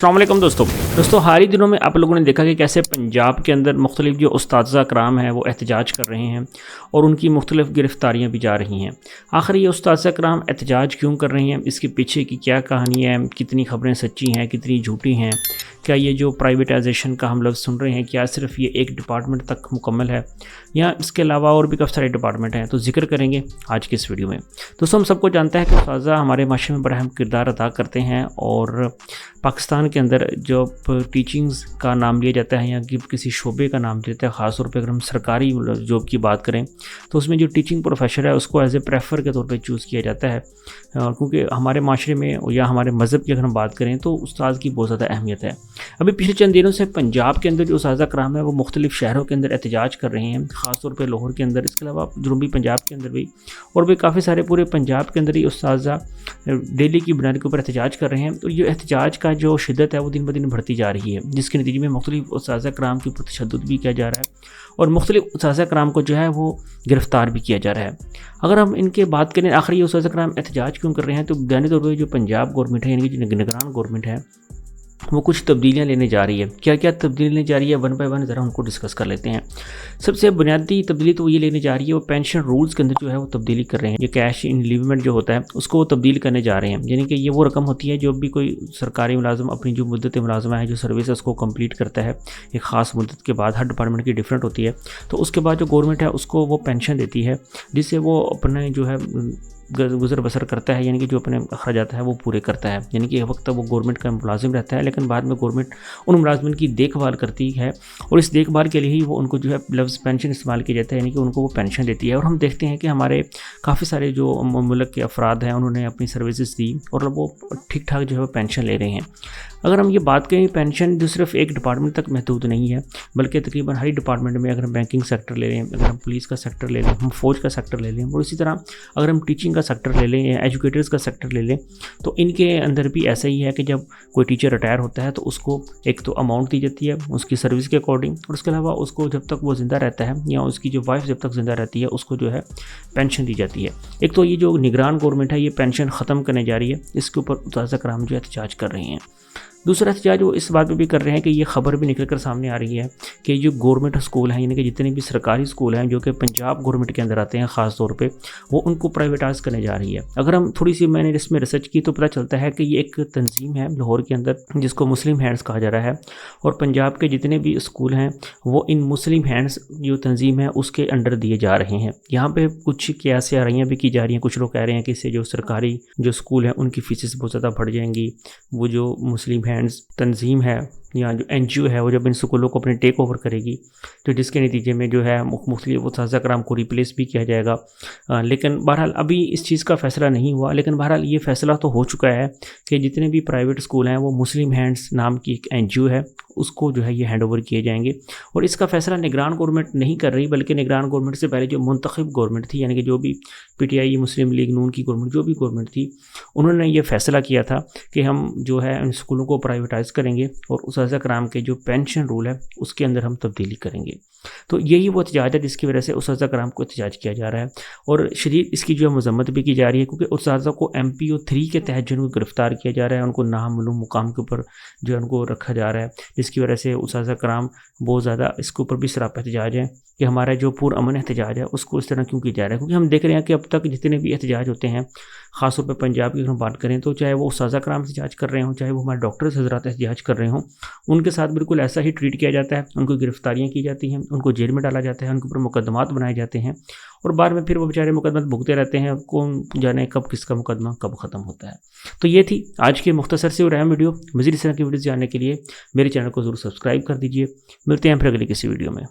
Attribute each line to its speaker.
Speaker 1: अस्सलामुअलैकुम दोस्तों हाल ही दिनों में आप लोगों ने देखा कि कैसे पंजाब के अंदर मुख्तलिफ जो उस्ताज़ा कराम हैं वो एहतजाज कर रहे हैं और उनकी मुख्तलिफ गिरफ़्तारियाँ भी जा रही हैं। आखिर ये उस्ताज़ा कराम एहतजाज क्यों कर रहे हैं, इसके पीछे की क्या कहानी है, कितनी ख़बरें सच्ची हैं, कितनी झूठी हैं, क्या ये जो प्राइवेटाइजेशन का हम लफ्ज़ सुन रहे हैं क्या सिर्फ ये एक डिपार्टमेंट तक मुकम्मल है या इसके अलावा और भी काफ़ी सारे डिपार्टमेंट हैं, तो जिक्र करेंगे आज की इस वीडियो में। दोस्तों हम सबको जानते हैं कि उस्ताज़ा हमारे माशरे में बड़ा अहम किरदार अदा करते हैं और पाकिस्तान के अंदर जब टीचिंग्स का नाम लिया जाता है या कि किसी शोबे का नाम लिया जाता है, ख़ास तौर पे अगर हम सरकारी जॉब की बात करें तो उसमें जो टीचिंग प्रोफेशन है उसको एज ए प्रेफर के तौर पे चूज़ किया जाता है, क्योंकि हमारे माशरे में या हमारे मज़हब की अगर हम बात करें तो उस्ताद की बहुत ज़्यादा अहमियत है। अभी पिछले चंद दिनों से पंजाब के अंदर जो उस्ताज़ा कराम है वो मुख्तलिफ शहरों के अंदर एहतजाज कर रहे हैं, ख़ास तौर पर लाहौर के अंदर, इसके अलावा जनूबी पंजाब के अंदर भी और भी काफ़ी सारे पूरे पंजाब के अंदर ही उस्ताज़ा डेली की बुनियाद के ऊपर एहतजाज कर रहे हैं। तो ये एहतजाज का जो शिद्दत है वो दिन ब दिन बढ़ती जा रही है, जिसके नतीजे में मुख्तलिफ उस्ताज़ा कराम के ऊपर तशद्दुद भी किया जा रहा है और मुख्तलिफ उस्ताज़ा कराम को जो है वो गिरफ़्तार भी किया जा रहा है। अगर हम इनके बात करें आखिर ये उस्ताज़ा कराम एहतजाज क्यों कर रहे हैं, तो बुनियादी तौर पर जो पंजाब गवर्नमेंट है यानी कि जो निगरान गवर्नमेंट है वो कुछ तब्दीलियाँ लेने जा रही है। क्या क्या तब्दीली लेने जा रही है, वन बाय वन ज़रा उनको डिस्कस कर लेते हैं। सबसे बुनियादी तब्दीली तो ये लेने जा रही है, वो पेंशन रूल्स के अंदर जो है वो तब्दीली कर रहे हैं। ये कैश इन लिवमेंट जो होता है उसको वो तब्दील करने जा रहे हैं, यानी कि ये वो रकम होती है जो भी कोई सरकारी मुलाजम अपनी जो मुद्दत मुलाजमा है, जो सर्विस है उसको कंप्लीट करता है एक ख़ास मुद्दत के बाद, हर डिपार्टमेंट की डिफरेंट होती है, तो उसके बाद जो गवर्नमेंट है उसको वो पेंशन देती है जिससे वो अपने जो है गुजर बसर करता है, यानी कि जो अपने अखराजात है वो पूरे करता है। यानी कि वक्त तक वो गवर्नमेंट का मुलाजिम रहता है, लेकिन बाद में गवर्नमेंट उन मुलाजमिन की देखभाल करती है और इस देखभाल के लिए ही वो उनको जो है लफ्ज़ पेंशन इस्तेमाल किया जाता है, यानी कि उनको वो पेंशन देती है। और हम देखते हैं कि हमारे काफ़ी सारे जो मुल्क के अफराद हैं उन्होंने अपनी सर्विसेज दी और वो ठीक ठाक जो है वो पेंशन ले रहे हैं। अगर हम ये बात करें पेंशन जो सिर्फ एक डिपार्टमेंट तक महदूद नहीं है, बल्कि तकरीबन हर डिपार्टमेंट में, अगर हम बैंकिंग सेक्टर ले लें, अगर हम पुलिस का सेक्टर ले लें, हम फौज का सेक्टर ले लें और इसी तरह अगर हम टीचिंग का सेक्टर ले लें या एजुकेटर्स का सेक्टर ले लें, तो इनके अंदर भी ऐसा ही है कि जब कोई टीचर रिटायर होता है तो उसको एक तो अमाउंट दी जाती है उसकी सर्विस के अकॉर्डिंग, और उसके अलावा उसको जब तक वो ज़िंदा रहता है या उसकी जो वाइफ जब तक ज़िंदा रहती है उसको जो है पेंशन दी जाती है। एक तो ये जो निगरान गवर्नमेंट है ये पेंशन ख़त्म करने जा रही है, इसके ऊपर उस्ताज़ा कराम जो एहतजाज कर रहे हैं। दूसरा एहतजाज वो इस बात पे भी कर रहे हैं कि ये खबर भी निकल कर सामने आ रही है कि जो गवर्नमेंट स्कूल हैं, यानी कि जितने भी सरकारी स्कूल हैं जो कि पंजाब गवर्नमेंट के अंदर आते हैं ख़ास तौर पे, वो उनको प्राइवेटाइज करने जा रही है। अगर हम थोड़ी सी मैंने इसमें रिसर्च की तो पता चलता है कि ये एक तंजीम है लाहौर के अंदर जिसको मुस्लिम हैंड्स कहा जा रहा है और पंजाब के जितने भी स्कूल हैं वो इन मुस्लिम हैंड्स जो तंजीम है उसके अंडर दिए जा रहे हैं। यहाँ पर कुछ क्यासियारियाँ भी की जा रही हैं, कुछ लोग कह रहे हैं कि इससे जो सरकारी जो स्कूल हैं उनकी फ़ीसेस बहुत ज़्यादा बढ़ जाएंगी। वो जो मुस्लिम हैंड्स तंजीम है या जो NGO है वो जब इन स्कूलों को अपने टेक ओवर करेगी तो जिसके नतीजे में जो है मुख्तलिफ उस्ताज़ा कराम को रिप्लेस भी किया जाएगा। लेकिन बहरहाल अभी इस चीज़ का फ़ैसला नहीं हुआ, लेकिन बहरहाल ये फ़ैसला तो हो चुका है कि जितने भी प्राइवेट स्कूल हैं वो मुस्लिम हैंड्स नाम की एक NGO है उसको जो है ये हैंड ओवर किए जाएंगे। और इसका फ़ैसला निगरान गवर्नमेंट नहीं कर रही, बल्कि निगरान गवर्नमेंट से पहले जो मुंतखब गवर्नमेंट थी, यानी कि जो भी PTI मुस्लिम लीग नून की गवर्नमेंट जो भी गवर्नमेंट थी, उन्होंने ये फ़ैसला किया था कि हम जो है इन स्कूलों को प्राइवेटाइज़ करेंगे और उस्ताज़ा कराम के जो पेंशन रूल है उसके अंदर हम तब्दीली करेंगे। तो यही वो एहतजाज है जिसकी वजह से उस्ताज़ा कराम को एहतजाज किया जा रहा है और शदीद इसकी जो है मज़म्मत भी की जा रही है, क्योंकि उस्ताज़ा को MPO 3 के तहत जो उनको गिरफ़्तार किया जा रहा है, उनको नामालूम मुकाम के ऊपर जो है उनको रखा जा रहा है, जिसकी वजह से उस्ताज़ा कराम बहुत ज़्यादा इसके ऊपर भी सरापा एहतजाज है कि हमारा जो पुरअमन एहतजाज है उसको इस तरह क्यों किया जा रहा है। क्योंकि हम देख रहे हैं कि अब तक जितने भी एहतजाज होते हैं ख़ासतौर पर पंजाब की अगर हम बात करें तो चाहे वो उस्ताज़ा कराम एहतजाज कर रहे हों, चाहे वो हमारे डॉक्टर्स हज़रात एहतजाज कर रहे हों, उनके साथ बिल्कुल ऐसा ही ट्रीट किया जाता है, उनको गिरफ़्तारियाँ की जाती हैं, उनको जेल में डाला जाता है, उनके ऊपर मुकदमात बनाए जाते हैं और बाद में फिर वो बेचारे मुकदमा भुगते रहते हैं, कौन जाने कब किसका मुकदमा कब ख़त्म होता है। तो ये थी आज की मुख्तसर से और अहम वीडियो। मज़ीद इस तरह की वीडियोज़ जानने के लिए मेरे चैनल को ज़रूर सब्सक्राइब कर दीजिए। मिलते हैं फिर अगली किसी वीडियो में।